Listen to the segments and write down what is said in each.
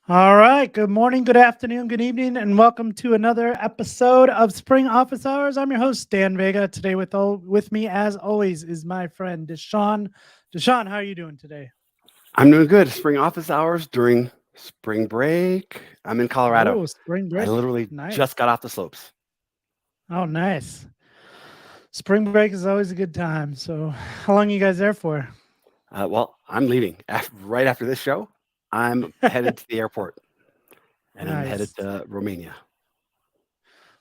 All right. Good morning, good afternoon, good evening, and welcome to another episode of Spring Office Hours. I'm your host, Dan Vega. Today with me, as always, is my friend DaShaun. DaShaun, how are you doing today? I'm doing good. Spring office hours during spring break. I'm in Colorado. Oh, spring I break. literally Nice. just got off the slopes. Oh, nice. Spring break is always a good time. So, how long are you guys there for? Well, I'm leaving right after this show. I'm headed to the airport and I'm headed Nice. to Romania.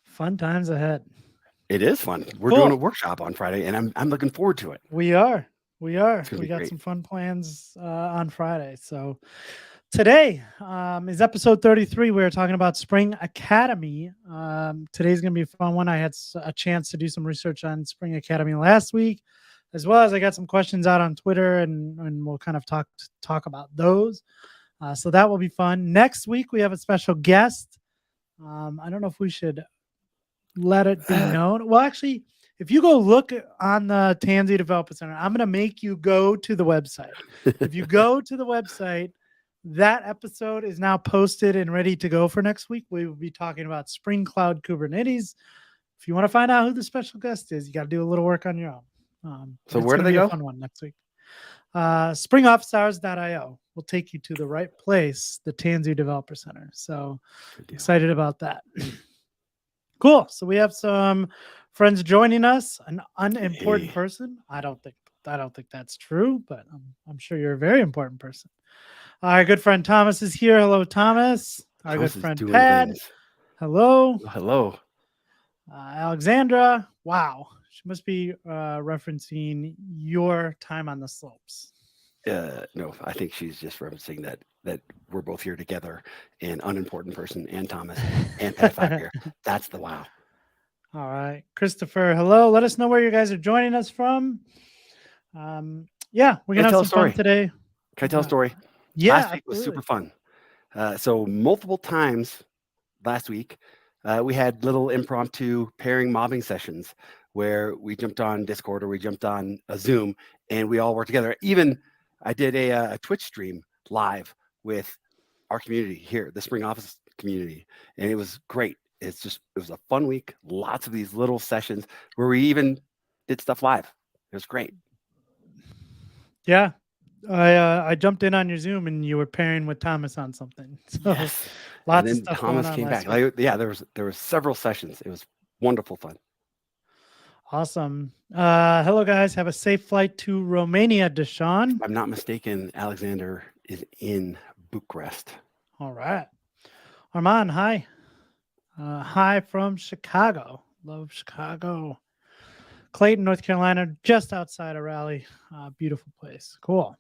Fun times ahead. It is fun. We're doing a Cool. workshop on Friday and I'm looking forward to it. We are. We are. It's going to We be got great. some fun plans on Friday. So, today is episode 33. We're talking about Spring Academy. Today's going to be a fun one. I had a chance to do some research on Spring Academy last week, as well as I got some questions out on Twitter, and we'll kind of talk about those. So that will be fun. Next week, we have a special guest. I don't know if we should let it be known. Well, actually, if you go look on the Tansy Developer Center, I'm going to make you go to the website. If you go to the website, that episode is now posted and ready to go for next week. We will be talking about Spring Cloud Kubernetes. If you want to find out who the special guest is, you got to do a little work on your own. So It's where going do to they be a go? fun one next week. Springofficehours.io will take you to the right place, the Tanzu Developer Center. So excited about that. Cool. So we have some friends joining us. An unimportant Hey, person. I don't think that's true, but I'm sure you're a very important person. Our good friend Thomas is here. Hello, Thomas. Our good Thomas is friend doing Pat. things. Hello. Hello. Alexandra. Wow. She must be referencing your time on the slopes. No, I think she's just referencing that we're both here together, and unimportant person, and Thomas, and Pat Five here. That's the wow. All right. Christopher, hello. Let us know where you guys are joining us from. Yeah, we're Can going I to have tell a some fun story? today. Can I tell a story? Yeah, Last week was super absolutely. fun. So multiple times last week, we had little impromptu pairing mobbing sessions where we jumped on Discord or we jumped on a Zoom and we all worked together. Even I did a Twitch stream live with our community here, the Spring Office community, and it was great. It was a fun week. Lots of these little sessions where we even did stuff live. It was great. Yeah. I jumped in on your Zoom and you were pairing with Thomas on something. So Yes. And lots of then stuff going Thomas on came back. last week. Like, yeah, there was several sessions. It was wonderful fun. Awesome. Hello, guys. Have a safe flight to Romania, DaShaun. If I'm not mistaken, Alexander is in Bucharest. All right. Armand, hi. Hi from Chicago. Love Chicago. Clayton, North Carolina, just outside of Raleigh. Beautiful place. Cool.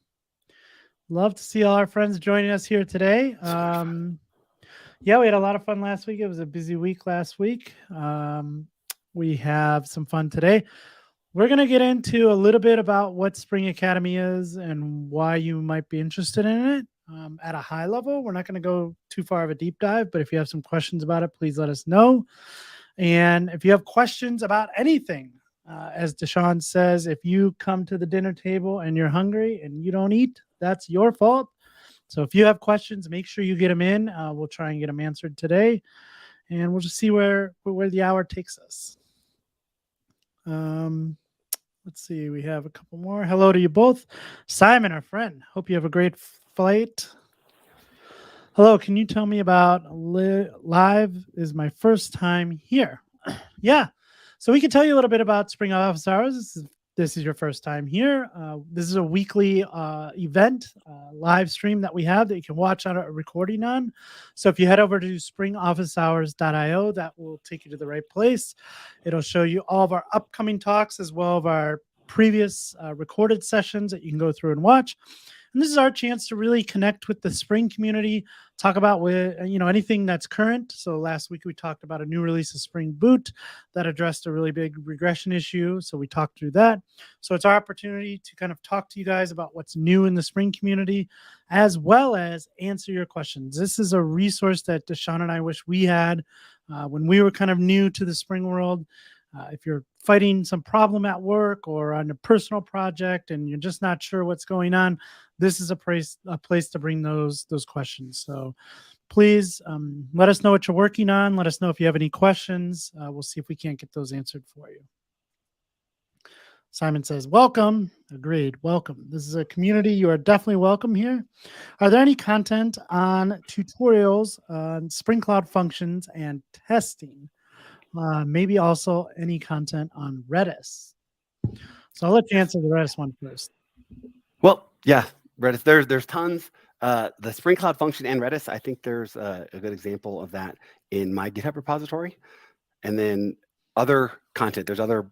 Love to see all our friends joining us here today. Yeah, we had a lot of fun last week. It was a busy week last week. We have some fun today. We're going to get into a little bit about what Spring Academy is and why you might be interested in it at a high level. We're not going to go too far of a deep dive, but if you have some questions about it, please let us know. And if you have questions about anything, as DaShaun says, if you come to the dinner table and you're hungry and you don't eat, that's your fault. So if you have questions, make sure you get them in. We'll try and get them answered today, and we'll just see where the hour takes us. Let's see. We have a couple more. Hello to you both. Simon, our friend. Hope you have a great flight. Hello. Can you tell me about live? Is my first time here. Yeah. So we can tell you a little bit about Spring Office Hours. This is your first time here. This is a weekly event, live stream that we have that you can watch on a recording on. So if you head over to springofficehours.io, that will take you to the right place. It'll show you all of our upcoming talks as well as our previous recorded sessions that you can go through and watch. And this is our chance to really connect with the Spring community, talk about anything that's current. So last week we talked about a new release of Spring Boot that addressed a really big regression issue. So we talked through that. So it's our opportunity to kind of talk to you guys about what's new in the Spring community, as well as answer your questions. This is a resource that DaShaun and I wish we had when we were kind of new to the Spring world. If you're fighting some problem at work or on a personal project and you're just not sure what's going on, this is a place to bring those questions. So please let us know what you're working on. Let us know if you have any questions. We'll see if we can't get those answered for you. Simon says, welcome. Agreed. Welcome. This is a community. You are definitely welcome here. Are there any content on tutorials on Spring Cloud functions and testing? Maybe also any content on Redis. So I'll let you answer the Redis one first. Well, yeah, Redis. There's tons. The Spring Cloud function and Redis. I think there's a good example of that in my GitHub repository, and then other content. There's other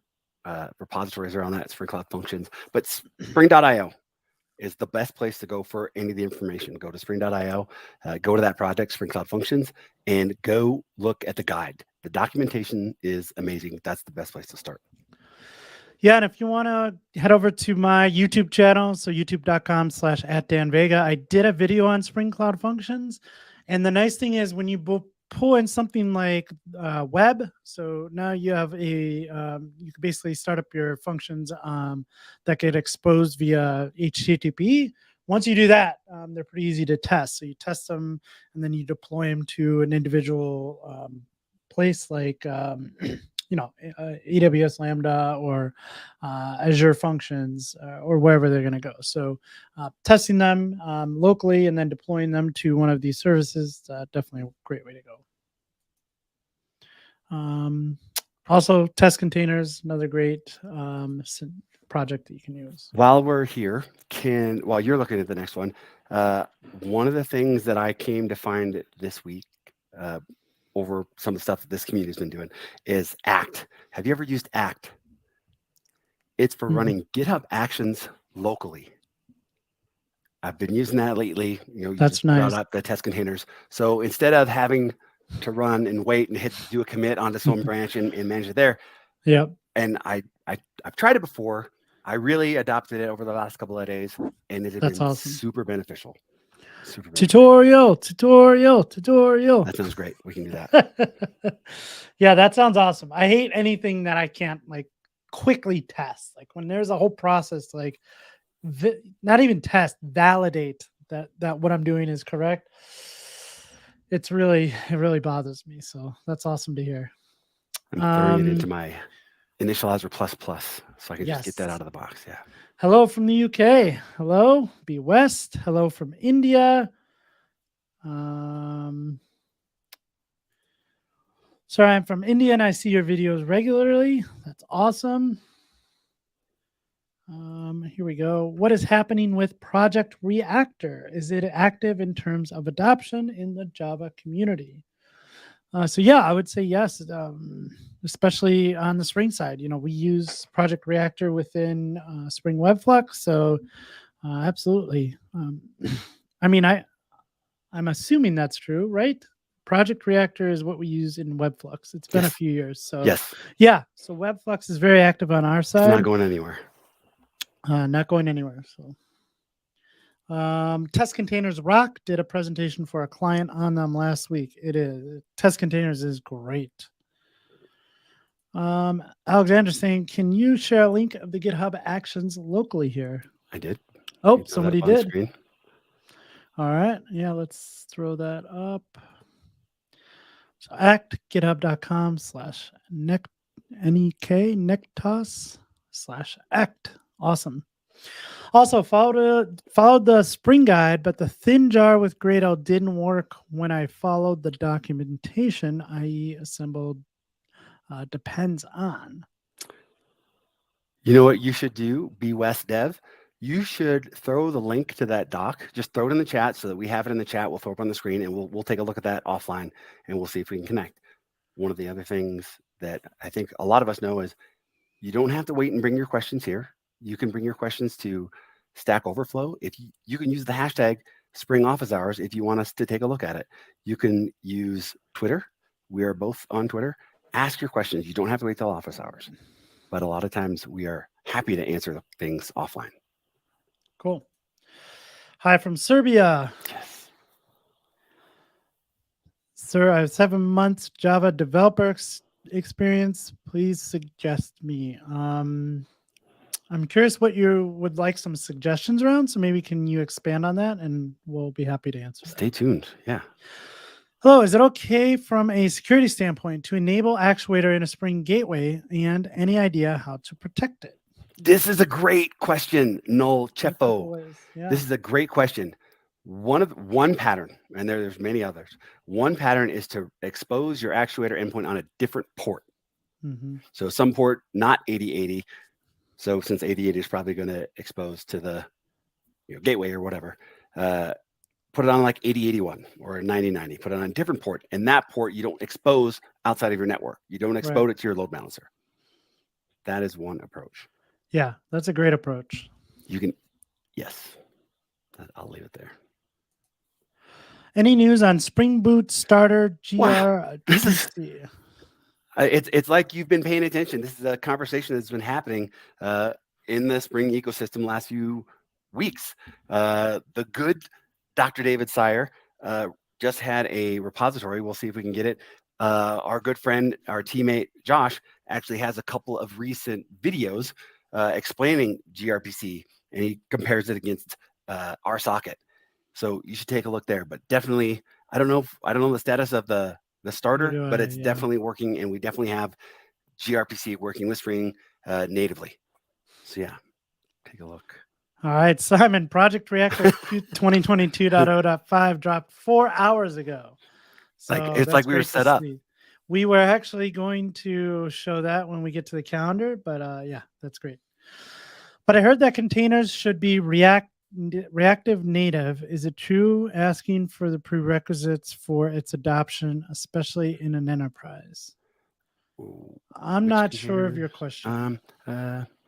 repositories around that Spring Cloud functions, but Spring.io is the best place to go for any of the information. Go to Spring.io, go to that project, Spring Cloud Functions, and go look at the guide. The documentation is amazing. That's the best place to start. Yeah, and if you want to head over to my YouTube channel, so youtube.com/@DanVega, I did a video on Spring Cloud Functions. And the nice thing is when you pull in something like web, so now you have you can basically start up your functions that get exposed via HTTP. Once you do that, they're pretty easy to test. So you test them and then you deploy them to an individual place like AWS Lambda or Azure Functions or wherever they're going to go. So testing them locally and then deploying them to one of these services, definitely a great way to go. Also, test containers, another great project that you can use. While we're here, while you're looking at the next one, one of the things that I came to find this week over some of the stuff that this community has been doing is Act. Have you ever used Act? It's for running GitHub Actions locally. I've been using that lately. You That's just nice. brought up the test containers. So instead of having to run and wait and do a commit onto some branch and manage it there. Yep. And I've tried it before. I really adopted it over the last couple of days, and it has been awesome. super beneficial. Tutorial. That sounds great. We can do that. Yeah, that sounds awesome. I hate anything that I can't like quickly test. Like when there's a whole process to like not even test, validate that what I'm doing is correct. It really bothers me. So that's awesome to hear. I'm throwing it into my initializer ++, so I can just get that out of the box. Yeah. Hello from the UK. Hello, B West. Hello from India. Sorry, I'm from India and I see your videos regularly. That's awesome. Here we go. What is happening with Project Reactor? Is it active in terms of adoption in the Java community? So yeah, I would say yes, especially on the Spring side. We use Project Reactor within Spring Webflux, so absolutely. I mean, I'm assuming that's true, right? Project Reactor is what we use in Webflux. It's been a few years, so yes, yeah. So Webflux is very active on our side. It's not going anywhere. Not going anywhere. So. Test Containers Rock did a presentation for a client on them last week. Test Containers is great. Alexander saying, can you share a link of the GitHub Actions locally here? I did. Oh, somebody did. Screen. All right. Yeah, let's throw that up. So act github.com/nektos/act. Awesome. Also, followed the Spring guide, but the thin jar with Gradle didn't work when I followed the documentation, i.e. assembled depends on. You know what you should do, Be West Dev? You should throw the link to that doc. Just throw it in the chat so that we have it in the chat. We'll throw it on the screen, and we'll take a look at that offline, and we'll see if we can connect. One of the other things that I think a lot of us know is you don't have to wait and bring your questions here. You can bring your questions to Stack Overflow. If you can use the hashtag Spring Office Hours if you want us to take a look at it. You can use Twitter. We are both on Twitter. Ask your questions. You don't have to wait till office hours. But a lot of times we are happy to answer things offline. Cool. Hi from Serbia. Yes. Sir, I have 7 months Java developer experience. Please suggest me. I'm curious what you would like some suggestions around. So maybe can you expand on that and we'll be happy to answer. Stay tuned. Yeah. Hello, is it okay from a security standpoint to enable actuator in a Spring gateway, and any idea how to protect it? This is a great question, Noel A couple Chefo. ways. This Yeah. is a great question. One pattern, and there's many others. One pattern is to expose your actuator endpoint on a different port. Hmm. So some port not 8080. So since 8080 is probably going to expose to the gateway or whatever, uh, put it on like 8081 or 9090. Put it on a different port, and that port you don't expose outside of your network. You don't Right. expose it to your load balancer. That is one approach. Yeah, that's a great approach. You can, yes, I'll leave it there. Any news on Spring Boot Starter Wow, this is gRPC? it's like you've been paying attention. This is a conversation that's been happening in the Spring ecosystem last few weeks. The good Dr. David Sire just had a repository. We'll see if we can get it. Our good friend, our teammate Josh, actually has a couple of recent videos explaining gRPC, and he compares it against our socket. So you should take a look there. But definitely, I don't know the status of the starter, but it's Yeah. definitely working, and we definitely have gRPC working with Spring natively. So yeah, take a look. All right, Simon, Project Reactor 2022.0.5 dropped 4 hours ago. Like So it's like that's we were great to set up. see. We were actually going to show that when we get to the calendar, but yeah, that's great. But I heard that containers should be reactive native. Is it true? Asking for the prerequisites for its adoption, especially in an enterprise. I'm Which not sure of your containers? question.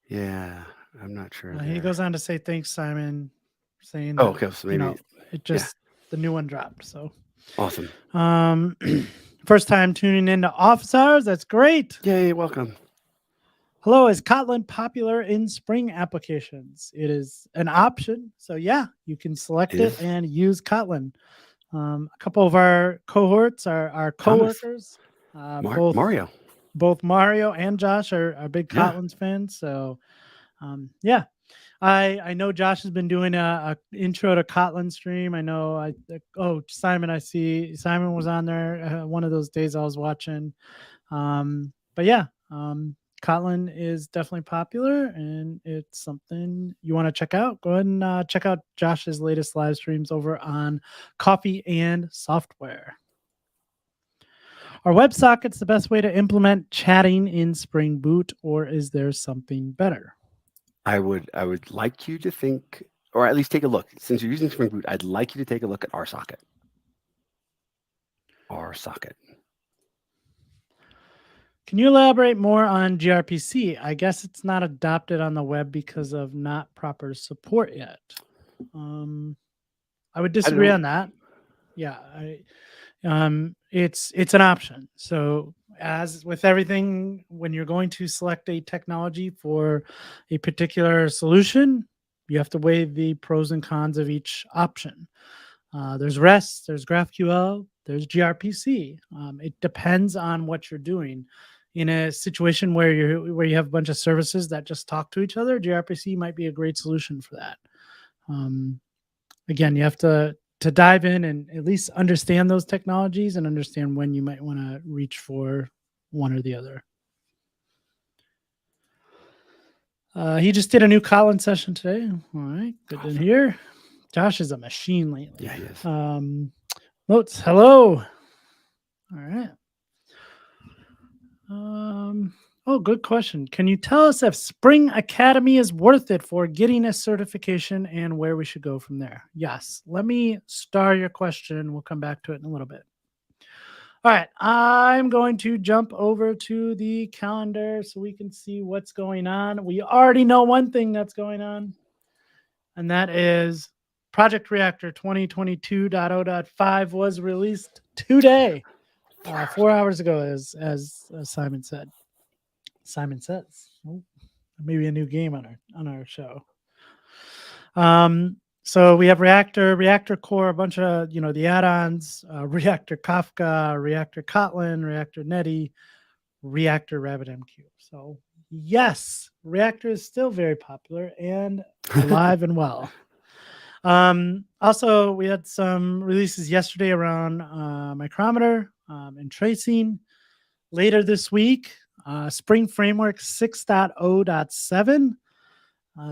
Yeah, I'm not sure He there. goes on to say, thanks, Simon, saying Oh, that, okay, so maybe it yeah, just, the new one dropped. So, awesome. um, first time tuning into office hours. That's great. Yay, welcome. Hello, is Kotlin popular in Spring applications? It is an option. So, yeah, you can select It it is and use Kotlin. A couple of our cohorts, our Thomas, coworkers, both Mario. Mario and Josh are big Yeah, Kotlin fans. So, yeah, I know Josh has been doing a intro to Kotlin stream. I know Simon, I see Simon was on there one of those days I was watching. But yeah, Kotlin is definitely popular, and it's something you want to check out. Go ahead and check out Josh's latest live streams over on Coffee and Software. Are WebSockets the best way to implement chatting in Spring Boot, or is there something better? I would like you to think, or at least take a look. Since you're using Spring Boot, I'd like you to take a look at RSocket. RSocket. Can you elaborate more on gRPC? I guess it's not adopted on the web because of not proper support yet. I would disagree on that. Yeah, it's an option. So as with everything, when you're going to select a technology for a particular solution, you have to weigh the pros and cons of each option. There's REST, there's GraphQL, there's gRPC. It depends on what you're doing. In a situation where you have a bunch of services that just talk to each other, gRPC might be a great solution for that. Again, you have to dive in and at least understand those technologies and understand when you might want to reach for one or the other. He just did a new Kotlin session today. All right, good to hear. Josh is a machine lately. Yeah, he is. Notes, hello. All right. Oh, good question. Can you tell us if Spring Academy is worth it for getting a certification and where we should go from there? Yes. Let me star your question. We'll come back to it in a little bit. All right. I'm going to jump over to the calendar so we can see what's going on. We already know one thing that's going on, and that is Project Reactor 2022.0.5 was released today, 4 hours ago, as Simon said. Simon says, maybe a new game on our show. So we have Reactor Core, a bunch of the add-ons, Reactor Kafka, Reactor Kotlin, Reactor Netty, Reactor RabbitMQ. So yes, Reactor is still very popular and alive and well. Also, we had some releases yesterday around micrometer and tracing. Later this week, Spring Framework 6.0.7.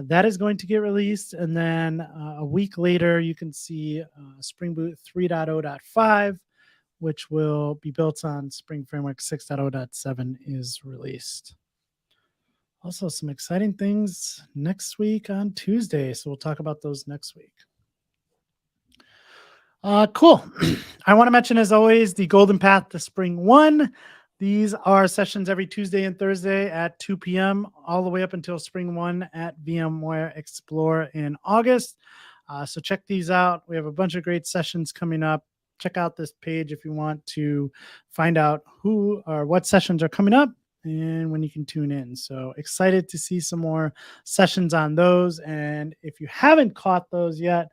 That is going to get released. And then a week later, you can see Spring Boot 3.0.5, which will be built on Spring Framework 6.0.7 is released. Also, some exciting things next week on Tuesday. So we'll talk about those next week. Cool. I want to mention, as always, the Golden Path to Spring 1. These are sessions every Tuesday and Thursday at 2 p.m. all the way up until Spring 1 at VMware Explore in August. So check these out. We have a bunch of great sessions coming up. Check out this page if you want to find out who or what sessions are coming up and when you can tune in. So excited to see some more sessions on those. And if you haven't caught those yet,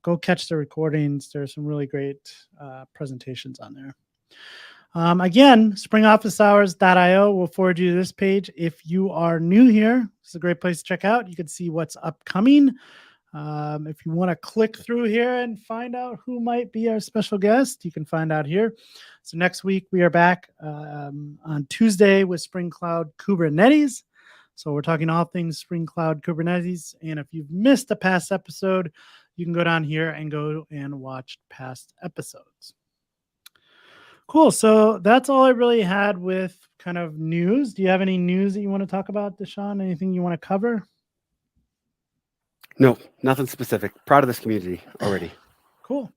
go catch the recordings. There's some really great presentations on there. Again, springofficehours.io will forward you to this page. If you are new here, it's a great place to check out. You can see what's upcoming. If you want to click through here and find out who might be our special guest, you can find out here. So next week, we are back on Tuesday with Spring Cloud Kubernetes. So we're talking all things Spring Cloud Kubernetes. And if you've missed a past episode, you can go down here and go and watch past episodes. Cool. So that's all I really had with kind of news. Do you have any news that you want to talk about, DaShaun? Anything you want to cover? No, nothing specific. Proud of this community already. Cool.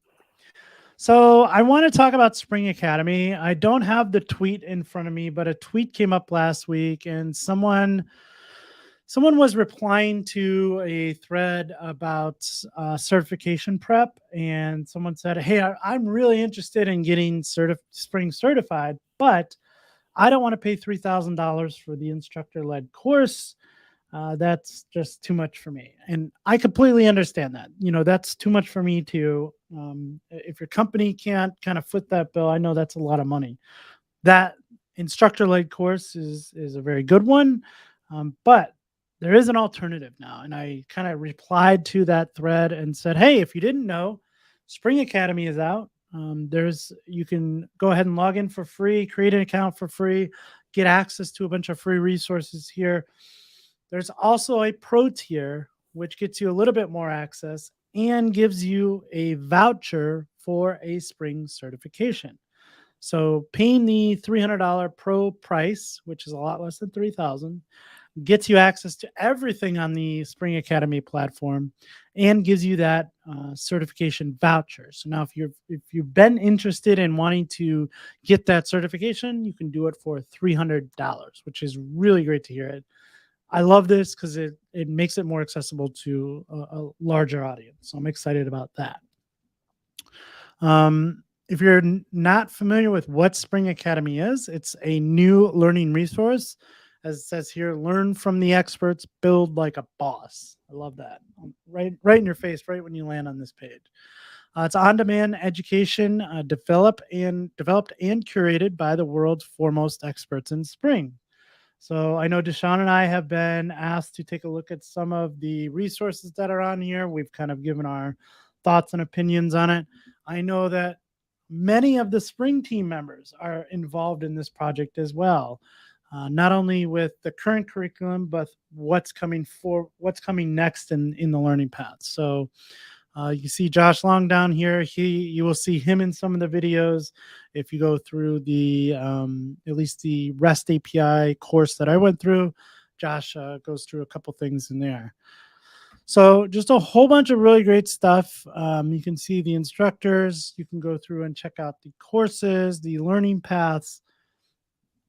So I want to talk about Spring Academy. I don't have the tweet in front of me, but a tweet came up last week, and someone was replying to a thread about certification prep, and someone said, hey, I'm really interested in getting Spring certified, but I don't want to pay $3,000 for the instructor-led course. That's just too much for me. And I completely understand that. That's too much for me too. If your company can't kind of foot that bill, I know that's a lot of money. That instructor-led course is a very good one, but there is an alternative now. And I kind of replied to that thread and said, hey, if you didn't know, Spring Academy is out. You can go ahead and log in for free, create an account for free, get access to a bunch of free resources here. There's also a pro tier, which gets you a little bit more access and gives you a voucher for a Spring certification. So paying the $300 pro price, which is a lot less than $3,000, gets you access to everything on the Spring Academy platform and gives you that certification voucher. So now if you've been interested in wanting to get that certification, you can do it for $300, which is really great to hear it. I love this because it makes it more accessible to a larger audience. So I'm excited about that. If you're not familiar with what Spring Academy is, it's a new learning resource. As it says here, learn from the experts, build like a boss. I love that. Right in your face, right when you land on this page. It's on-demand education developed and curated by the world's foremost experts in Spring. So I know DaShaun and I have been asked to take a look at some of the resources that are on here. We've kind of given our thoughts and opinions on it. I know that many of the Spring team members are involved in this project as well. Not only with the current curriculum, but what's coming next in the learning path. So you see Josh Long down here. You will see him in some of the videos. If you go through the at least the REST API course that I went through, Josh goes through a couple things in there. So just a whole bunch of really great stuff. You can see the instructors. You can go through and check out the courses, the learning paths.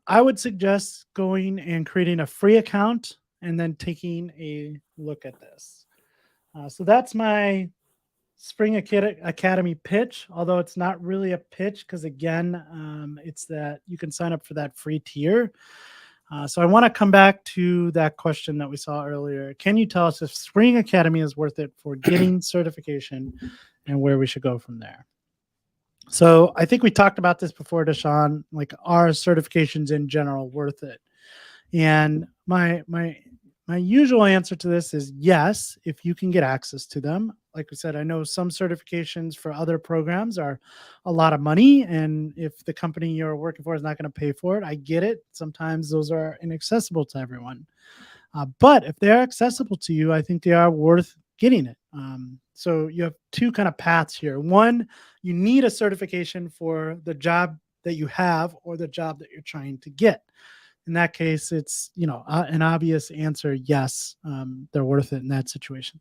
I would suggest going and creating a free account and then taking a look at this. So that's my Spring Academy pitch, although it's not really a pitch because, again, it's that you can sign up for that free tier. So I want to come back to that question that we saw earlier. Can you tell us if Spring Academy is worth it for getting certification and where we should go from there? So I think we talked about this before, DaShaun, like, are certifications in general worth it? And my usual answer to this is yes, if you can get access to them. like we said, I know some certifications for other programs are a lot of money. And if the company you're working for is not going to pay for it, I get it. Sometimes those are inaccessible to everyone. But if they're accessible to you, I think they are worth getting it. So you have two kind of paths here. One, you need a certification for the job that you have or the job that you're trying to get. In that case, it's an obvious answer. Yes, they're worth it in that situation.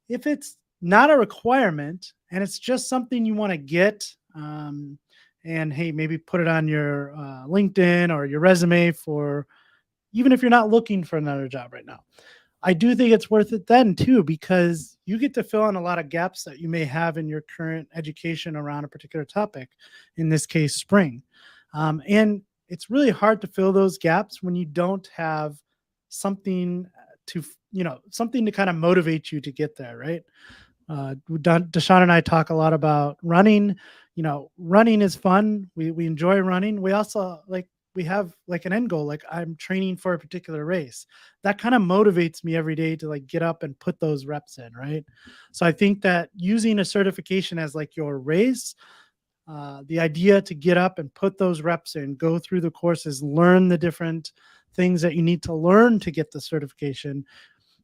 If it's not a requirement and it's just something you want to get, and hey, maybe put it on your LinkedIn or your resume for even if you're not looking for another job right now. I do think it's worth it then too, because you get to fill in a lot of gaps that you may have in your current education around a particular topic, in this case, Spring. And it's really hard to fill those gaps when you don't have something something to kind of motivate you to get there, right? DaShaun and I talk a lot about running. Running is fun. We enjoy running. We also we have like an end goal. Like I'm training for a particular race. That kind of motivates me every day to like get up and put those reps in, right? So I think that using a certification as like your race, the idea to get up and put those reps in, go through the courses, learn the different things that you need to learn to get the certification.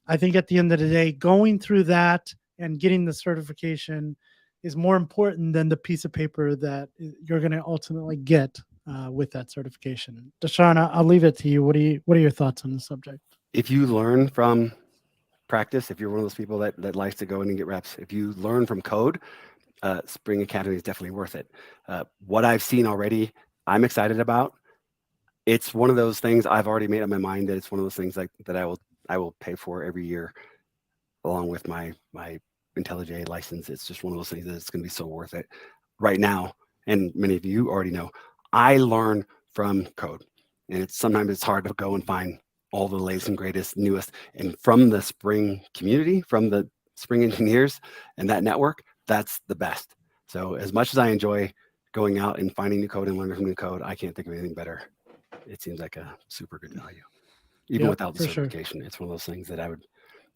I think at the end of the day, going through that and getting the certification is more important than the piece of paper that you're going to ultimately get with that certification. DaShaun, I'll leave it to you. What are your thoughts on the subject? If you learn from practice, if you're one of those people that likes to go in and get reps, if you learn from code, Spring Academy is definitely worth it. What I've seen already, I'm excited about. It's one of those things I've already made up my mind that it's one of those things that I will pay for every year, along with my IntelliJ license. It's just one of those things that it's going to be so worth it right now. And many of you already know, I learn from code, and sometimes it's hard to go and find all the latest and greatest, newest. And from the Spring community, from the Spring engineers and that network, that's the best. So as much as I enjoy going out and finding new code and learning from new code, I can't think of anything better. It seems like a super good value, even without the certification. Sure. It's one of those things that I would,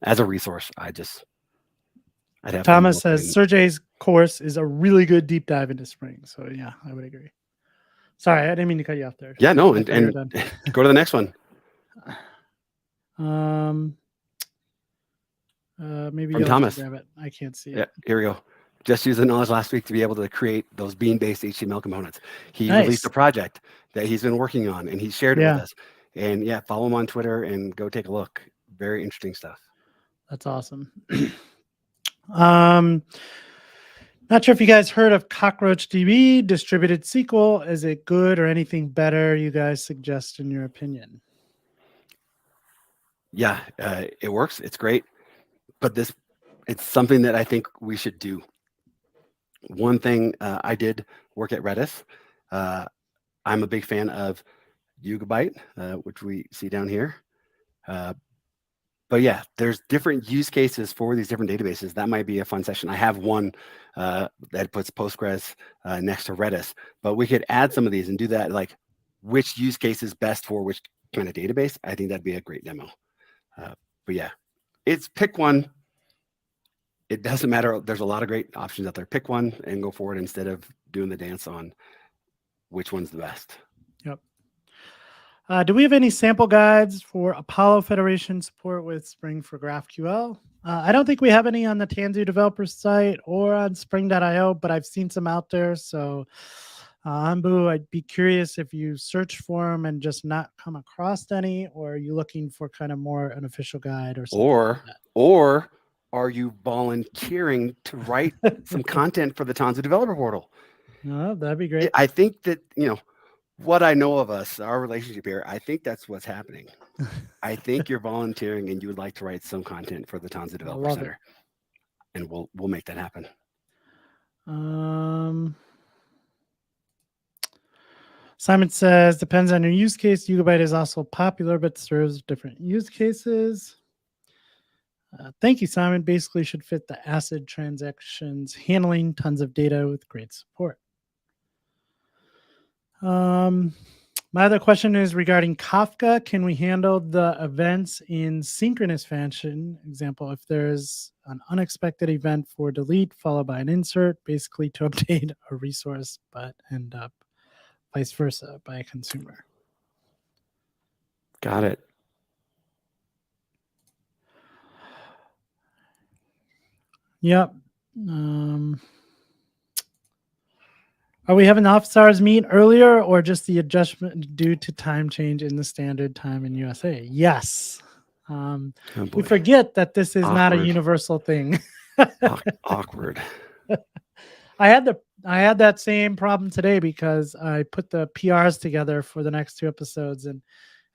as a resource, I'd have. Thomas says Sergey's course is a really good deep dive into Spring. So yeah, I would agree. Sorry, I didn't mean to cut you off there. Yeah, no, and go to the next one. Maybe from Thomas. Grab it. I can't see it. Yeah, here we go. Just used the knowledge last week to be able to create those bean-based HTML components. He released a project that he's been working on, and he shared it with us. And yeah, follow him on Twitter and go take a look. Very interesting stuff. That's awesome. Not sure if you guys heard of CockroachDB, distributed SQL. Is it good or anything better you guys suggest in your opinion? Yeah, it works. It's great. But it's something that I think we should do. One thing, I did work at Redis. I'm a big fan of Yugabyte, which we see down here. But yeah, there's different use cases for these different databases. That might be a fun session. I have one that puts Postgres next to Redis, but we could add some of these and do that, like which use case is best for which kind of database. I think that'd be a great demo. But yeah, it's pick one. It doesn't matter. There's a lot of great options out there. Pick one and go forward instead of doing the dance on which one's the best. Yep. Do we have any sample guides for Apollo Federation support with Spring for GraphQL? I don't think we have any on the Tanzu developer site or on spring.io, but I've seen some out there. So, Ambu, I'd be curious if you search for them and just not come across any, or are you looking for kind of more an official guide or something? Or are you volunteering to write some content for the Tanzu developer portal? No, that'd be great. I think that, what I know of us, our relationship here, I think that's what's happening. I think you're volunteering and you would like to write some content for the Tanzu Developer Center. And we'll make that happen. Simon says, depends on your use case. Yugabyte is also popular, but serves different use cases. Thank you, Simon. Basically should fit the ACID transactions, handling tons of data with great support. My other question is regarding Kafka. Can we handle the events in synchronous fashion? Example, if there's an unexpected event for delete followed by an insert, basically to update a resource, but end up vice versa by a consumer. Got it. Yep. Are we having the office hours meet earlier or just the adjustment due to time change in the standard time in USA? Yes. Oh We boy. forget that this is not a Awkward. universal thing. Awkward. I had that same problem today because I put the PRs together for the next 2 episodes, and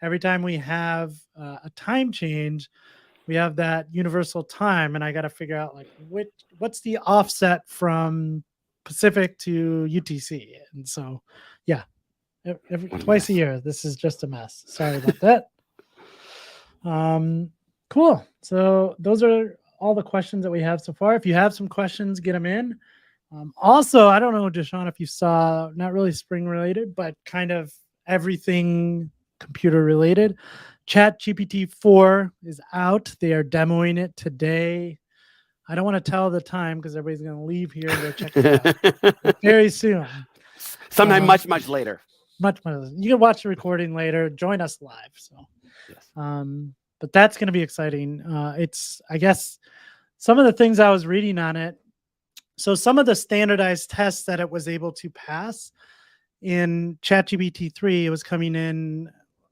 every time we have a time change, we have that universal time, and I got to figure out like what's the offset from Pacific to UTC, and so yeah, twice a year. This is just a mess. Sorry about that. Cool. So those are all the questions that we have so far. If you have some questions, get them in. Also, I don't know, DaShaun, if you saw, not really Spring related, but kind of everything computer related. Chat GPT 4 is out. They are demoing it today. I don't want to tell the time because everybody's going to leave here and go check it out very soon. Sometime much later. Much. You can watch the recording later. Join us live. So, yes. But that's going to be exciting. It's, I guess, some of the things I was reading on it. So some of the standardized tests that it was able to pass in ChatGPT 3, it was coming in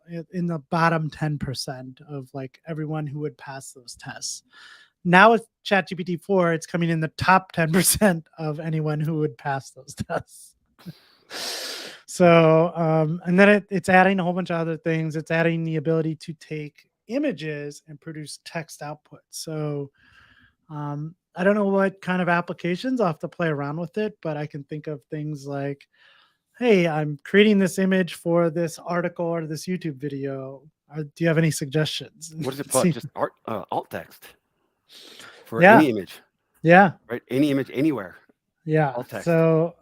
the bottom 10% of like everyone who would pass those tests. Now with ChatGPT 4, it's coming in the top 10% of anyone who would pass those tests. So, and then it's adding a whole bunch of other things. It's adding the ability to take images and produce text output. So, I don't know what kind of applications. I'll have to play around with it, but I can think of things like, hey, I'm creating this image for this article or this YouTube video. Do you have any suggestions? What is it called? Just alt text for Yeah. any image. Yeah. Right. Any image anywhere. Yeah. Alt text. So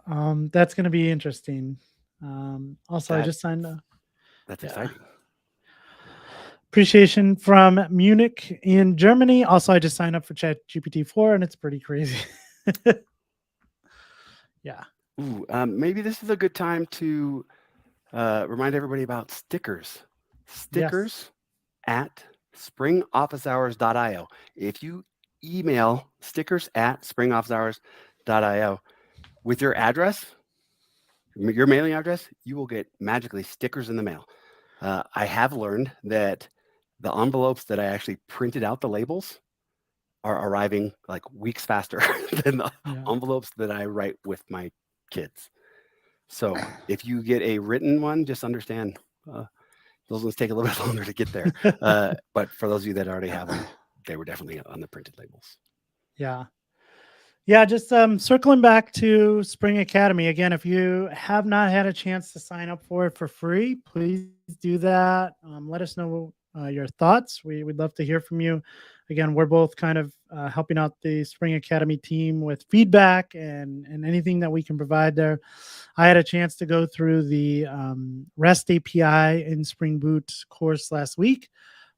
that's going to be interesting. Also, I just signed up. That's exciting. Appreciation from Munich in Germany. Also, I just signed up for ChatGPT 4 and it's pretty crazy. Yeah. Ooh, maybe this is a good time to remind everybody about stickers. Stickers at springofficehours.io. If you email stickers at springofficehours.io with your address, your mailing address, you will get magically stickers in the mail. I have learned that the envelopes that I actually printed out the labels are arriving like weeks faster than the envelopes that I write with my kids. So if you get a written one, just understand those ones take a little bit longer to get there. But for those of you that already have them, they were definitely on the printed labels. Yeah. Yeah, just circling back to Spring Academy. Again, if you have not had a chance to sign up for it for free, please do that. Let us know your thoughts. We'd love to hear from you. Again, we're both kind of helping out the Spring Academy team with feedback and anything that we can provide there. I had a chance to go through the REST API in Spring Boot course last week.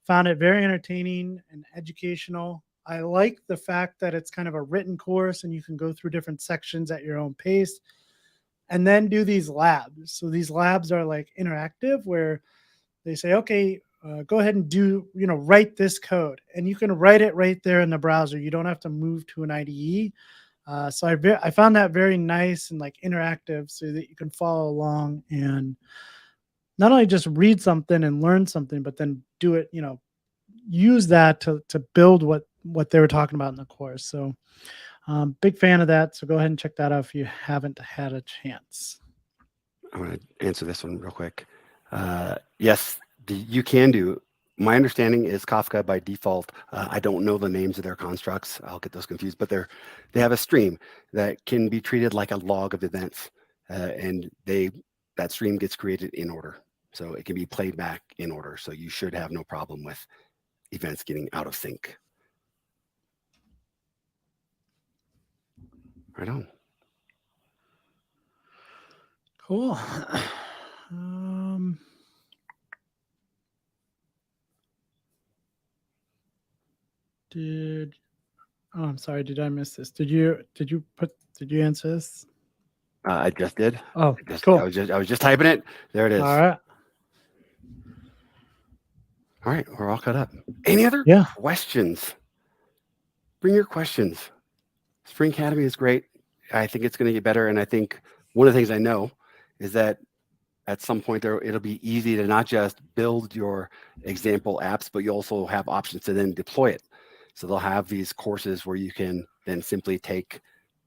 Found it very entertaining and educational. I like the fact that it's kind of a written course and you can go through different sections at your own pace and then do these labs. So these labs are like interactive where they say, okay, go ahead and write this code, and you can write it right there in the browser. You don't have to move to an IDE. So I found that very nice and like interactive so that you can follow along and not only just read something and learn something, but then do it, use that to build what they were talking about in the course. So big fan of that. So go ahead and check that out if you haven't had a chance. I'm going to answer this one real quick. Yes, you can do. My understanding is Kafka by default. I don't know the names of their constructs. I'll get those confused, but they have a stream that can be treated like a log of events, and that stream gets created in order. So it can be played back in order. So you should have no problem with events getting out of sync. Right on. Cool. Did oh, I'm sorry. Did I miss this? Did you answer this? I just did. Oh, I cool. was just typing it. There it is. All right. All right, we're all caught up. Any other Yeah. questions? Bring your questions. Spring Academy is great. I think it's going to get better, and I think one of the things I know is that at some point there it'll be easy to not just build your example apps, but you also have options to then deploy it. So they'll have these courses where you can then simply take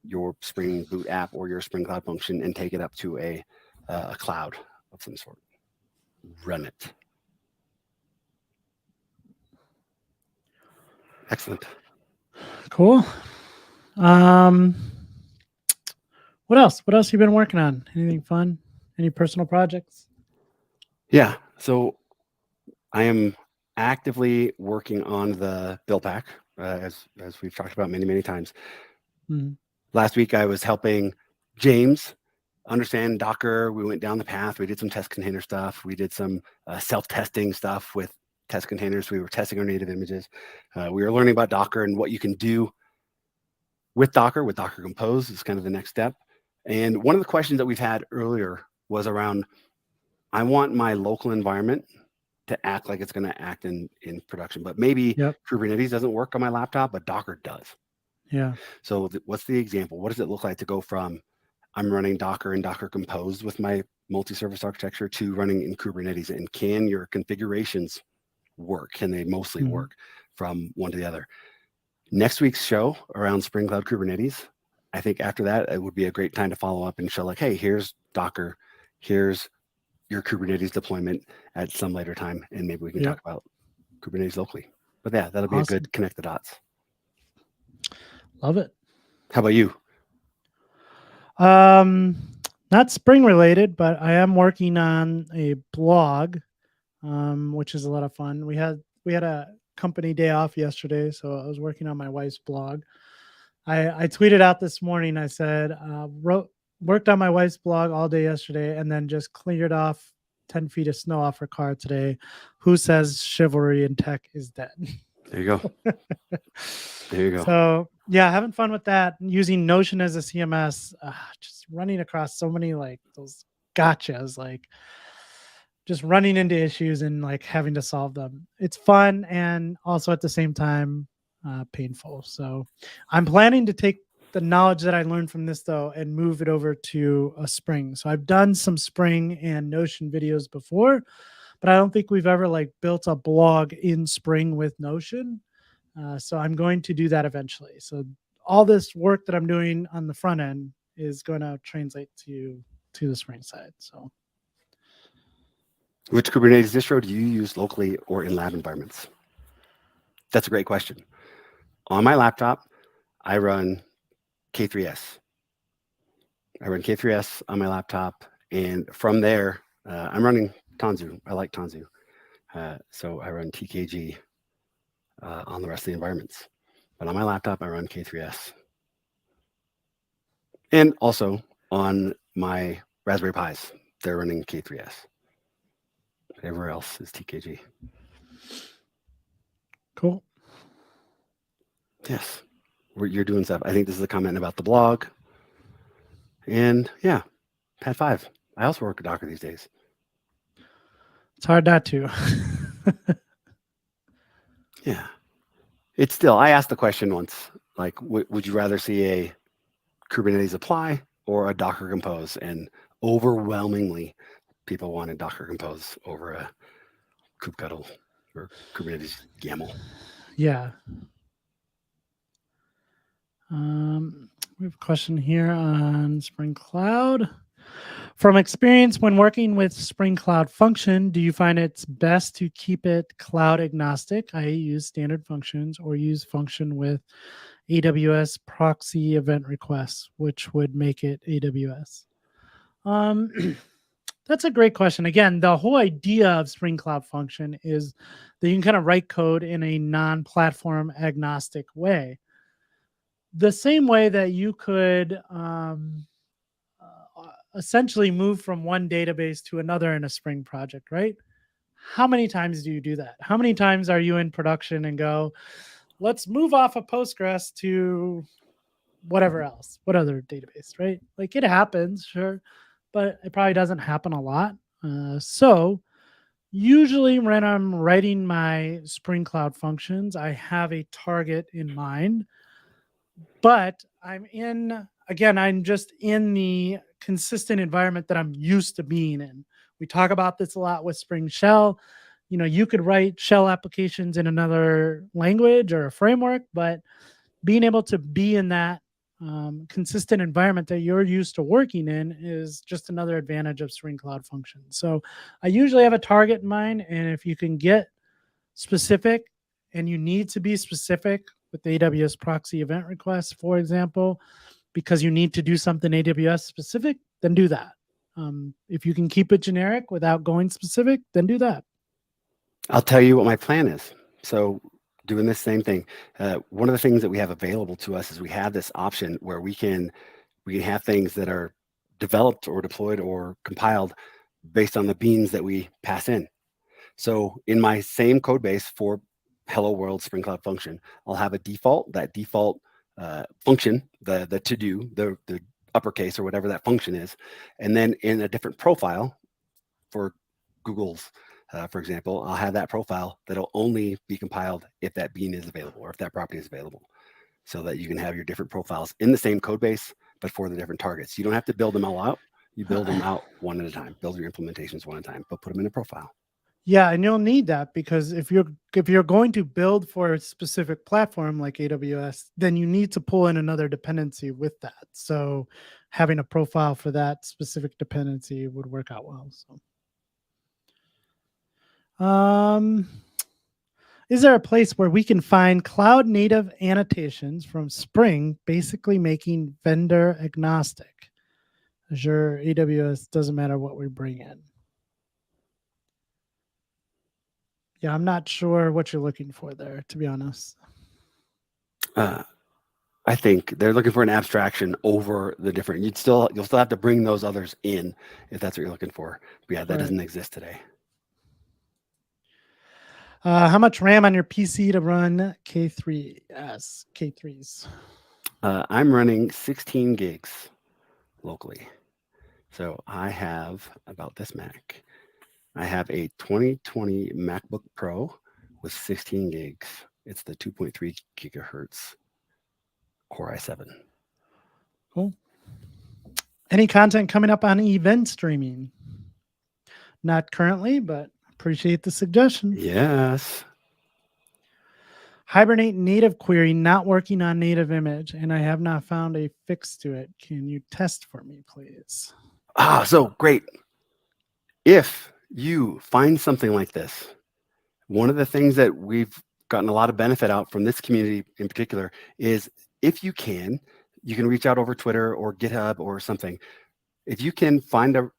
your Spring Boot app or your Spring Cloud function and take it up to a cloud of some sort. Run it. Excellent. Cool. What else? What else you been working on? Anything fun? Any personal projects? Yeah. So I am actively working on the build pack, as we've talked about many times. Mm-hmm. Last week I was helping James understand Docker. We went down the path. We did some test container stuff. We did some self-testing stuff with test containers. We were testing our native images. We were learning about Docker and what you can do with Docker Compose is kind of the next step. And one of the questions that we've had earlier was around, I want my local environment to act like it's going to act in production, but maybe Kubernetes doesn't work on my laptop, but Docker does. Yeah. So what's the example? What does it look like to go from I'm running Docker and Docker Compose with my multi-service architecture to running in Kubernetes? And can your configurations work? Can they mostly work from one to the other? Next week's show around Spring Cloud Kubernetes, I think after that, it would be a great time to follow up and show like, hey, here's Docker, here's your Kubernetes deployment at some later time, and maybe we can talk about Kubernetes locally. But yeah, that'll be a good connect the dots. Love it. How about you? Not Spring related, but I am working on a blog, which is a lot of fun. We had a company day off yesterday, so I was working on my wife's blog. I tweeted out this morning. I said, worked on my wife's blog all day yesterday, and then just cleared off 10 feet of snow off her car today. Who says chivalry in tech is dead? There you go. There you go. So yeah, having fun with that. Using Notion as a CMS, just running across so many like those gotchas, like just running into issues and like having to solve them. It's fun and also at the same time painful. So I'm planning to take the knowledge that I learned from this though and move it over to a Spring. So I've done some Spring and Notion videos before, but I don't think we've ever like built a blog in Spring with Notion. So I'm going to do that eventually. So all this work that I'm doing on the front end is going to translate to the Spring side. So, which Kubernetes distro do you use locally or in lab environments? That's a great question. On my laptop, I run K3S. I run K3S on my laptop, and from there, I'm running Tanzu. I like Tanzu, so I run TKG on the rest of the environments. But on my laptop, I run K3S. And also on my Raspberry Pis, they're running K3S. Everywhere else is TKG. Cool. Yes, you're doing stuff. I think this is a comment about the blog. And yeah, Pad 5. I also work with Docker these days. It's hard not to. Yeah. It's still, I asked the question once, like, would you rather see a Kubernetes apply or a Docker Compose? And overwhelmingly, people wanted Docker Compose over a kubectl or Kubernetes YAML. Yeah. We have a question here on Spring Cloud. From experience when working with Spring Cloud Function, do you find it's best to keep it cloud agnostic, i.e. use standard functions, or use function with AWS proxy event requests, which would make it AWS? That's a great question. Again, the whole idea of Spring Cloud Function is that you can kind of write code in a non-platform agnostic way. The same way that you could essentially move from one database to another in a Spring project, right? How many times do you do that? How many times are you in production and go, let's move off of Postgres to whatever else. What other database, right? Like it happens, sure, but it probably doesn't happen a lot. So usually when I'm writing my Spring Cloud functions, I have a target in mind, but I'm just in the consistent environment that I'm used to being in. We talk about this a lot with Spring Shell. You could write shell applications in another language or a framework, but being able to be in that consistent environment that you're used to working in is just another advantage of Spring Cloud Functions. So I usually have a target in mind, and if you can get specific, and you need to be specific with the AWS proxy event requests, for example, because you need to do something AWS specific, then do that. If you can keep it generic without going specific, then do that. I'll tell you what my plan is. So doing this same thing. One of the things that we have available to us is we have this option where we can have things that are developed or deployed or compiled based on the beans that we pass in. So in my same code base for Hello World Spring Cloud function, I'll have a default. That default function, the to do, the uppercase or whatever that function is, and then in a different profile for Google's, for example, I'll have that profile that'll only be compiled if that bean is available or if that property is available, so that you can have your different profiles in the same code base, but for the different targets. You don't have to build them all out. You build them out one at a time. Build your implementations one at a time, but put them in a profile. Yeah, and you'll need that because if you're going to build for a specific platform like AWS, then you need to pull in another dependency with that. So having a profile for that specific dependency would work out well. So is there a place where we can find cloud native annotations from Spring, basically making vendor agnostic? Azure, AWS, doesn't matter what we bring in. Yeah, I'm not sure what you're looking for there, to be honest. I think they're looking for an abstraction over the different. You'll still have to bring those others in if that's what you're looking for. But yeah, that doesn't exist today. How much RAM on your PC to run K3s? I'm running 16 gigs locally. So I have about this Mac. I have a 2020 MacBook Pro with 16 gigs. It's the 2.3 gigahertz Core i7. Cool. Any content coming up on event streaming? Not currently, but appreciate the suggestion. Yes. Hibernate native query not working on native image, and I have not found a fix to it. Can you test for me, please? So great. If you find something like this, one of the things that we've gotten a lot of benefit out from this community in particular is if you can reach out over Twitter or GitHub or something. If you can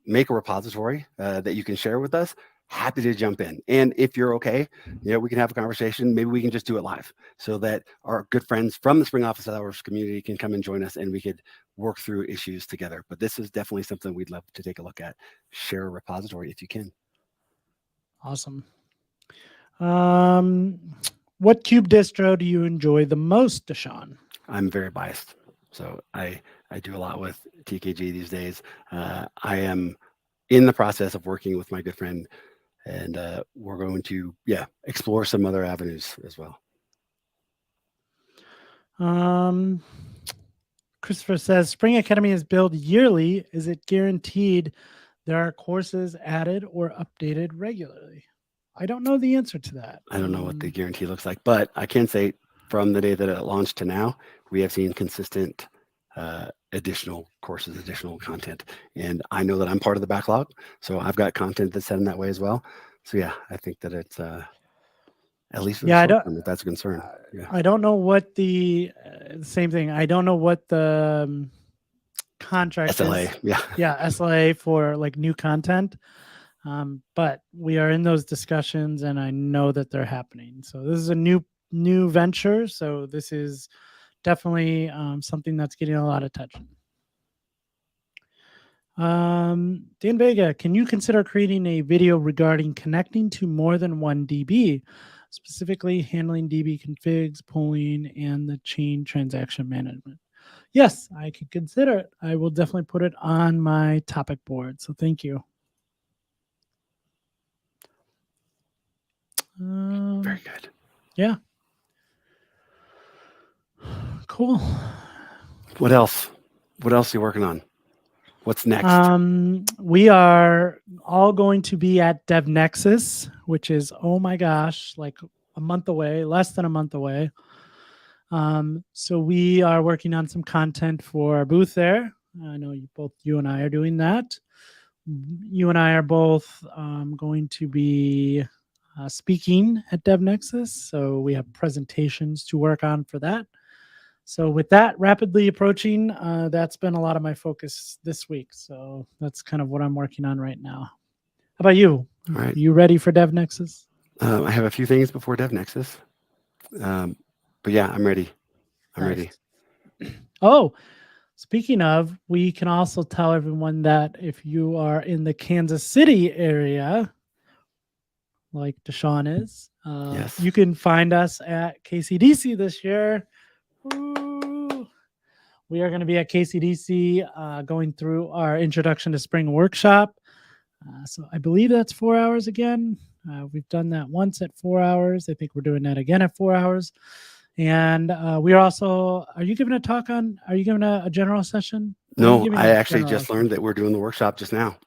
make a repository that you can share with us, happy to jump in. And if you're okay, we can have a conversation. Maybe we can just do it live so that our good friends from the Spring Office Hours community can come and join us and we could work through issues together. But this is definitely something we'd love to take a look at. Share a repository if you can. Awesome. What Cube distro do you enjoy the most, DaShaun? I'm very biased. So I do a lot with TKG these days. I am in the process of working with my good friend, and we're going to explore some other avenues as well. Christopher says Spring Academy is billed yearly. Is it guaranteed there are courses added or updated regularly? I don't know the answer to that. I don't know what the guarantee looks like, but I can say from the day that it launched to now, we have seen consistent additional courses, additional content. And I know that I'm part of the backlog, so I've got content that's set in that way as well. So yeah, I think that it's at least for the short term, if that's a concern. I don't know what the same thing. I don't know what the contract SLA, is. SLA for like new content. But we are in those discussions, and I know that they're happening. So this is a new venture. So this is definitely something that's getting a lot of attention. Dan Vega, can you consider creating a video regarding connecting to more than one DB? specifically handling DB configs, pulling, and the chain transaction management. Yes, I could consider it. I will definitely put it on my topic board. So thank you. Very good. Yeah. Cool. What else? What else are you working on? What's next? We are all going to be at DevNexus, which is, oh my gosh, like a month away, less than a month away. So we are working on some content for our booth there. I know both you and I are doing that. You and I are both going to be speaking at DevNexus. So we have presentations to work on for that. So with that rapidly approaching, that's been a lot of my focus this week. So that's kind of what I'm working on right now. How about you? All right. You ready for DevNexus? I have a few things before DevNexus. But yeah, I'm ready. I'm ready. Oh, speaking of, we can also tell everyone that if you are in the Kansas City area, like DaShaun is, Yes. you can find us at KCDC this year. Woo. We are going to be at KCDC going through our Introduction to Spring workshop. So I believe that's 4 hours again. We've done that once at 4 hours. I think we're doing that again at 4 hours. And we are also, are you giving a talk on, are you giving a general session? No, I actually just learned that we're doing the workshop just now.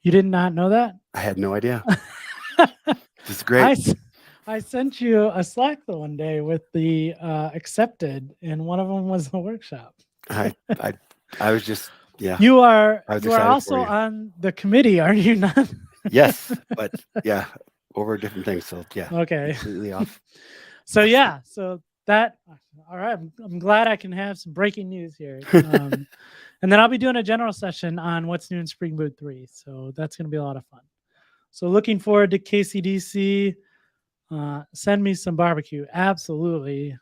You did not know that? I had no idea. This is great. I sent you a Slack the one day with the accepted, and one of them was the workshop. I was just, yeah. You are also on the committee, are you not? Yes, but yeah, over different things. So yeah. Okay. Completely off. So yeah, so that, all right. I'm glad I can have some breaking news here. And then I'll be doing a general session on what's new in Spring Boot 3. So that's going to be a lot of fun. So looking forward to KCDC. Send me some barbecue. Absolutely.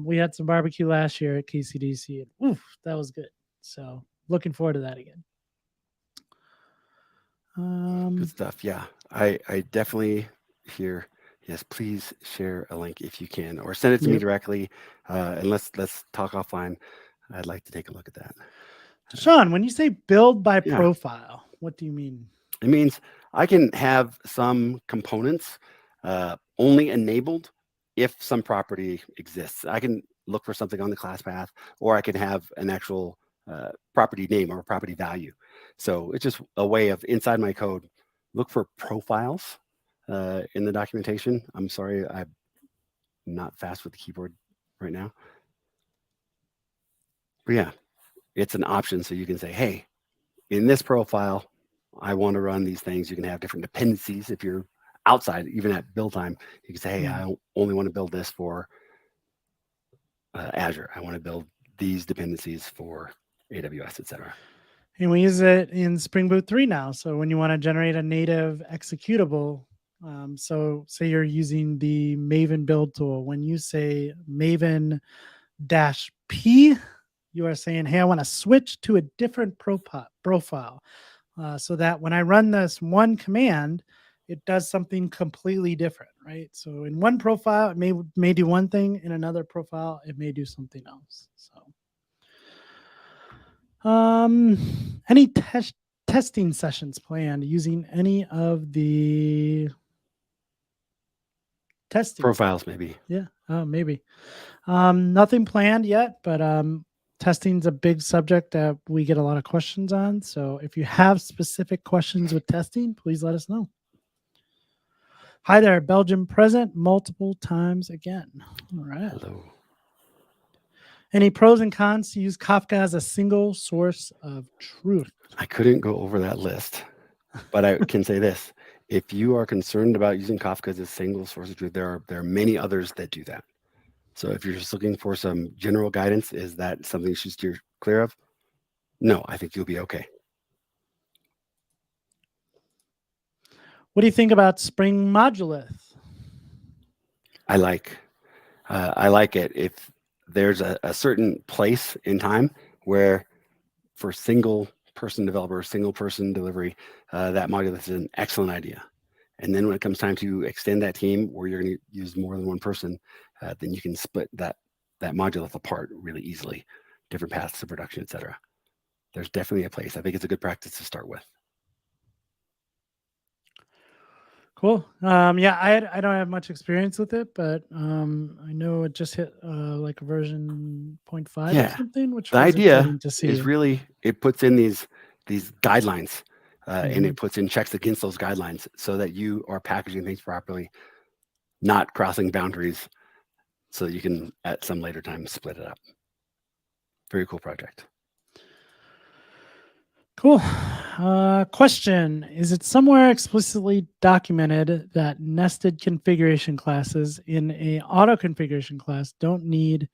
We had some barbecue last year at KCDC. And, oof, that was good. So looking forward to that again. Good stuff. Yeah, I definitely hear. Yes, please share a link if you can, or send it to me directly, and let's talk offline. I'd like to take a look at that. Sean, when you say build by profile, what do you mean? It means I can have some components only enabled if some property exists. I can look for something on the class path, or I can have an actual property name or a property value. So it's just a way of, inside my code, look for profiles in the documentation. I'm sorry, I'm not fast with the keyboard right now. But yeah, it's an option. So you can say, hey, in this profile, I want to run these things. You can have different dependencies. If you're outside, even at build time, you can say, hey, I only want to build this for Azure. I want to build these dependencies for AWS, etc. And we use it in Spring Boot 3 now. So when you want to generate a native executable, so say you're using the Maven build tool, when you say Maven -P, you are saying, hey, I want to switch to a different profile so that when I run this one command, it does something completely different, right? So in one profile, it may do one thing. In another profile, it may do something else. So any testing sessions planned using any of the testing profiles, maybe? Yeah, maybe. Nothing planned yet, but testing's a big subject that we get a lot of questions on. So if you have specific questions with testing, please let us know. Hi there, Belgium present multiple times again. All right. Hello. Any pros and cons to use Kafka as a single source of truth? I couldn't go over that list, but I can say this. If you are concerned about using Kafka as a single source of truth, there are many others that do that. So if you're just looking for some general guidance, is that something you should steer clear of? No, I think you'll be okay. What do you think about Spring Modulith? I like it. If there's a certain place in time where for single person developer, single person delivery, that modulith is an excellent idea. And then when it comes time to extend that team, or you're going to use more than one person, then you can split that module apart really easily, different paths to production, etc. There's definitely a place. I think it's a good practice to start with. Cool. Yeah, I don't have much experience with it, but I know it just hit like version 0.5 or Yeah, something, which the was idea exciting to is see. really it puts in these guidelines, and Mhm. it puts in checks against those guidelines so that you are packaging things properly, not crossing boundaries, so that you can at some later time split it up. Very cool project. Cool. Question: is it somewhere explicitly documented that nested configuration classes in a auto configuration class don't need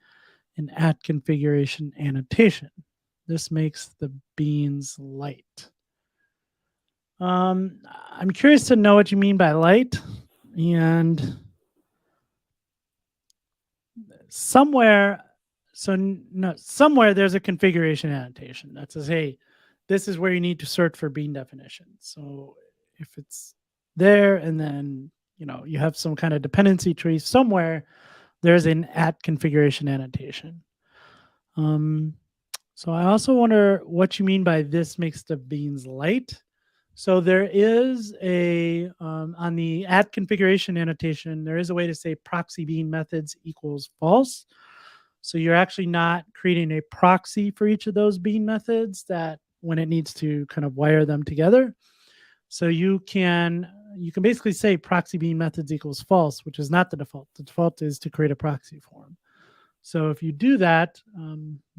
an at configuration annotation? This makes the beans light. I'm curious to know what you mean by light, and somewhere, somewhere there's a configuration annotation that says, hey, this is where you need to search for bean definitions. So if it's there, and then you have some kind of dependency tree somewhere, there's an at configuration annotation. So I also wonder what you mean by this makes the beans light. So there is a on the at configuration annotation, there is a way to say proxy bean methods equals false. So you're actually not creating a proxy for each of those bean methods that when it needs to kind of wire them together. So you can basically say proxy bean methods equals false, which is not the default. The default is to create a proxy for them. So if you do that,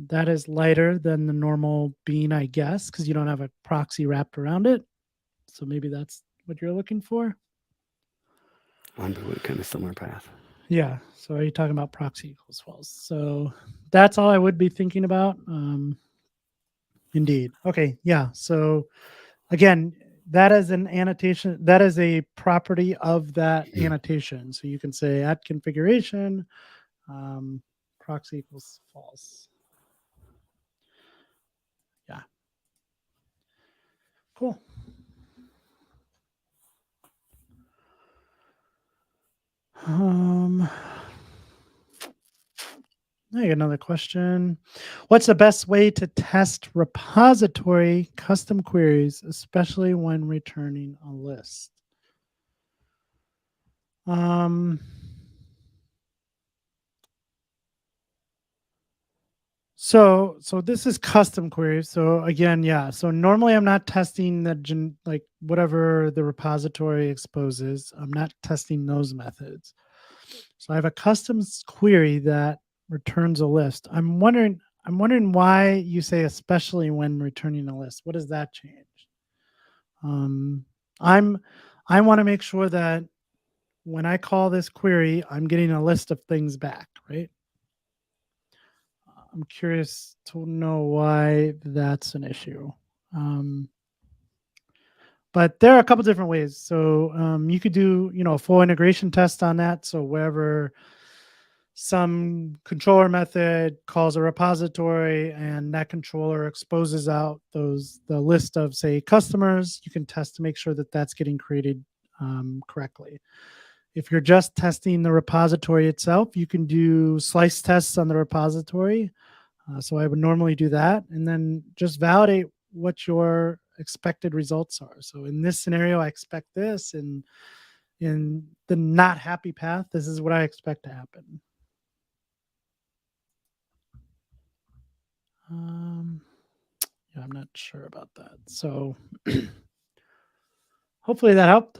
that is lighter than the normal bean, I guess, because you don't have a proxy wrapped around it. So maybe that's what you're looking for. On to a kind of similar path. Yeah. So are you talking about proxy equals false? So that's all I would be thinking about. Indeed. Okay. Yeah. So again, that is an annotation. That is a property of that annotation. So you can say at configuration, um, proxy equals false. Yeah. Cool. I got another question. What's the best way to test repository custom queries, especially when returning a list? Um, so this is custom queries. So again, yeah. So normally I'm not testing like whatever the repository exposes. I'm not testing those methods. So I have a custom query that returns a list. I'm wondering why you say especially when returning a list. What does that change? Um, I'm I want to make sure that when I call this query, I'm getting a list of things back, right? I'm curious to know why that's an issue. Um, but there are a couple different ways. So you could do, a full integration test on that. So wherever some controller method calls a repository and that controller exposes out the list of, say, customers, you can test to make sure that that's getting created correctly. If you're just testing the repository itself, you can do slice tests on the repository. So I would normally do that and then just validate what your expected results are. So in this scenario, I expect this, and in the not happy path, this is what I expect to happen. Yeah, I'm not sure about that. So hopefully that helped.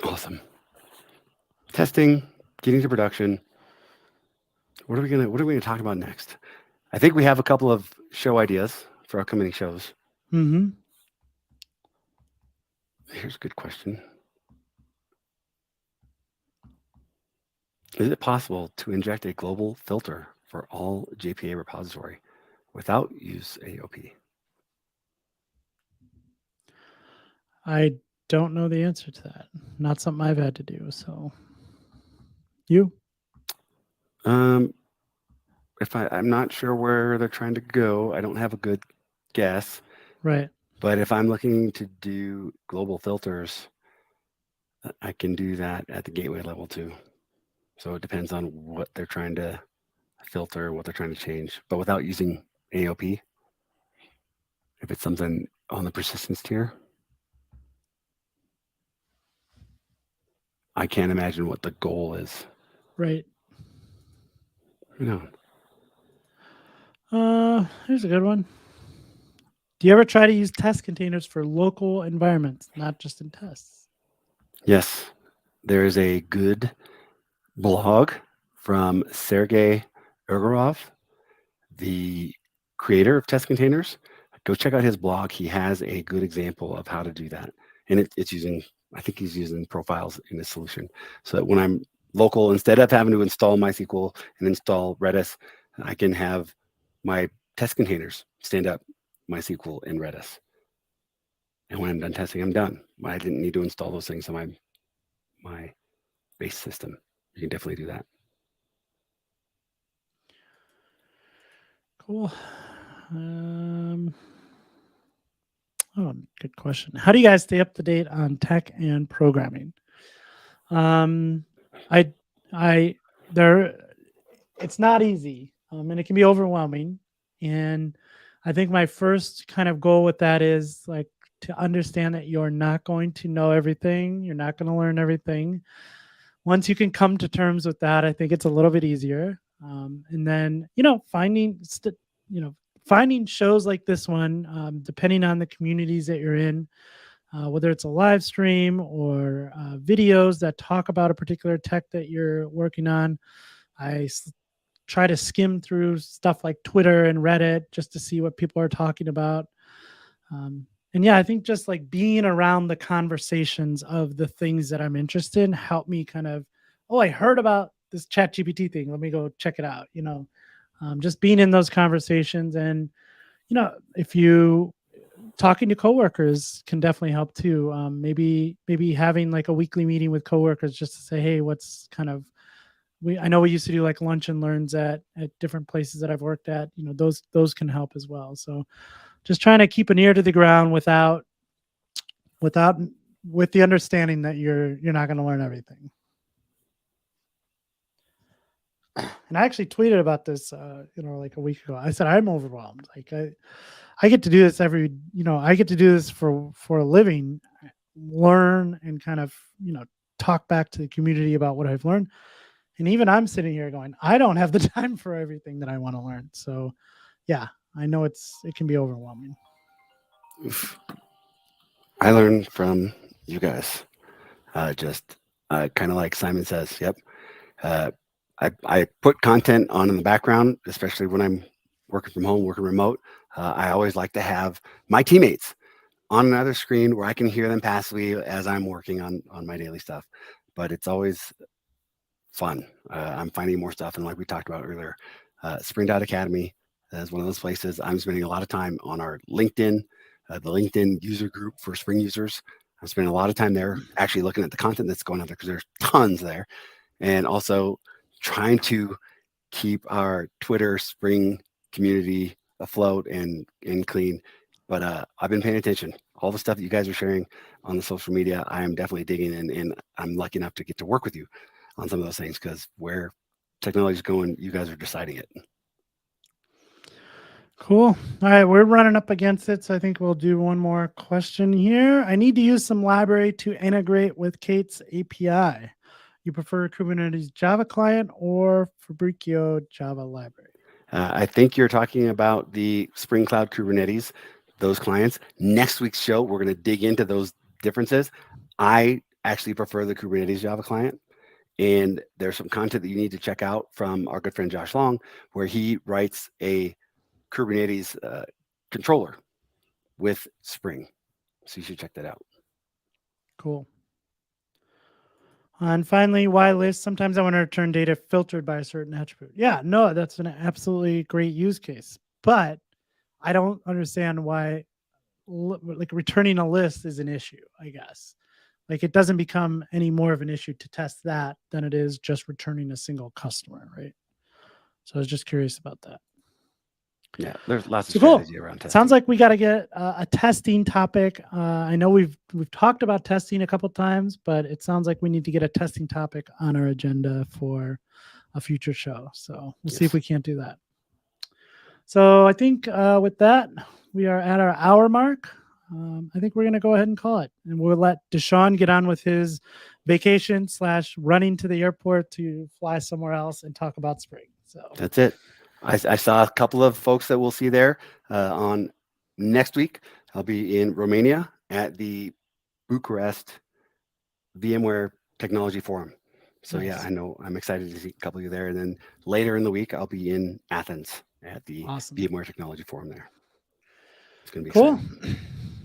Awesome. Testing, getting to production. What are we gonna talk about next? I think we have a couple of show ideas for upcoming shows. Mm-hmm. Here's a good question. Is it possible to inject a global filter for all JPA repository without use AOP? I don't know the answer to that. Not something I've had to do. So you? Um, I'm not sure where they're trying to go. I don't have a good guess. Right. But if I'm looking to do global filters, I can do that at the gateway level too. So it depends on what they're trying to filter, what they're trying to change, but without using AOP. If it's something on the persistence tier, I can't imagine what the goal is. Right. You Here's a good one. Do you ever try to use test containers for local environments, not just in tests? Yes, there is a good blog from Sergey Urgarov, the creator of test containers. Go check out his blog. He has a good example of how to do that. And it's using, I think he's using profiles in his solution. So that when I'm local, instead of having to install MySQL and install Redis, I can have my test containers stand up MySQL in Redis. And when I'm done testing, I'm done. I didn't need to install those things on my base system. You can definitely do that. Cool. Good question. How do you guys stay up to date on tech and programming? I, there, it's not easy, and it can be overwhelming. And I think my first kind of goal with that is like to understand that you're not going to know everything. You're not going to learn everything. Once you can come to terms with that, I think it's a little bit easier. And then, finding shows like this one, depending on the communities that you're in, whether it's a live stream or videos that talk about a particular tech that you're working on. Try to skim through stuff like Twitter and Reddit just to see what people are talking about. And yeah, I think just like being around the conversations of the things that I'm interested in help me kind of, oh, I heard about this chat GPT thing. Let me go check it out. Just being in those conversations. And, if you talking to coworkers can definitely help too. Maybe having like a weekly meeting with coworkers just to say, hey, what's kind of, I know we used to do like lunch and learns at different places that I've worked at. Those can help as well. So just trying to keep an ear to the ground without with the understanding that you're not going to learn everything. And I actually tweeted about this like a week ago. I said I'm overwhelmed. Like I get to do this I get to do this for a living, learn and kind of talk back to the community about what I've learned. And even I'm sitting here going, I don't have the time for everything that I want to learn. So yeah, I know it can be overwhelming. Oof. I learned from you guys. Just kind of like Simon says, yep. I put content on in the background, especially when I'm working from home, working remote. I always like to have my teammates on another screen where I can hear them passively as I'm working on my daily stuff. But it's always fun. I'm finding more stuff, and like we talked about earlier, Spring Dot Academy is one of those places. I'm spending a lot of time on our LinkedIn, the LinkedIn user group for Spring users. I'm spending a lot of time there, actually looking at the content that's going on there because there's tons there, and also trying to keep our Twitter Spring community afloat and clean. But I've been paying attention. All the stuff that you guys are sharing on the social media, I am definitely digging in, and I'm lucky enough to get to work with you on some of those things because where technology is going, you guys are deciding it. Cool. All right, we're running up against it, so I think we'll do one more question here. I need to use some library to integrate with Kate's API. You prefer Kubernetes Java client or Fabricio Java library? I think you're talking about the Spring Cloud Kubernetes, those clients. Next week's show, we're going to dig into those differences. I actually prefer the Kubernetes Java client. And there's some content that you need to check out from our good friend Josh Long, where he writes a Kubernetes controller with Spring. So you should check that out. Cool. And finally, why list? Sometimes I want to return data filtered by a certain attribute. Yeah, no, that's an absolutely great use case. But I don't understand why like returning a list is an issue, I guess. Like it doesn't become any more of an issue to test that than it is just returning a single customer, right? So I was just curious about that. Yeah, there's lots of So cool. strategy around testing. Sounds like we got to get a testing topic. I know we've talked about testing a couple times, but it sounds like we need to get a testing topic on our agenda for a future show. So we'll see if we can't do that. So I think with that, we are at our hour mark. I think we're going to go ahead and call it, and we'll let DaShaun get on with his vacation / running to the airport to fly somewhere else and talk about spring. So that's it. I saw a couple of folks that we'll see there on next week. I'll be in Romania at the Bucharest VMware Technology Forum. So nice. Yeah, I know I'm excited to see a couple of you there. And then later in the week, I'll be in Athens at the VMware Technology Forum there. It's going to be cool. exciting.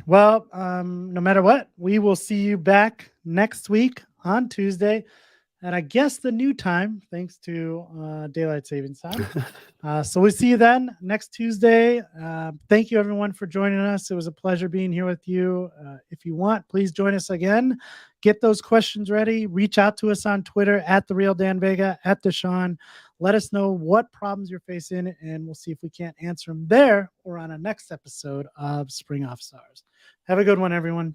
Well, no matter what, we will see you back next week on Tuesday. And I guess the new time, thanks to Daylight Savings Time. So we'll see you then next Tuesday. Thank you, everyone, for joining us. It was a pleasure being here with you. If you want, please join us again. Get those questions ready. Reach out to us on Twitter at @TheRealDanVega, @DaShaun. Let us know what problems you're facing, and we'll see if we can't answer them there or on a next episode of Spring Off Stars. Have a good one, everyone.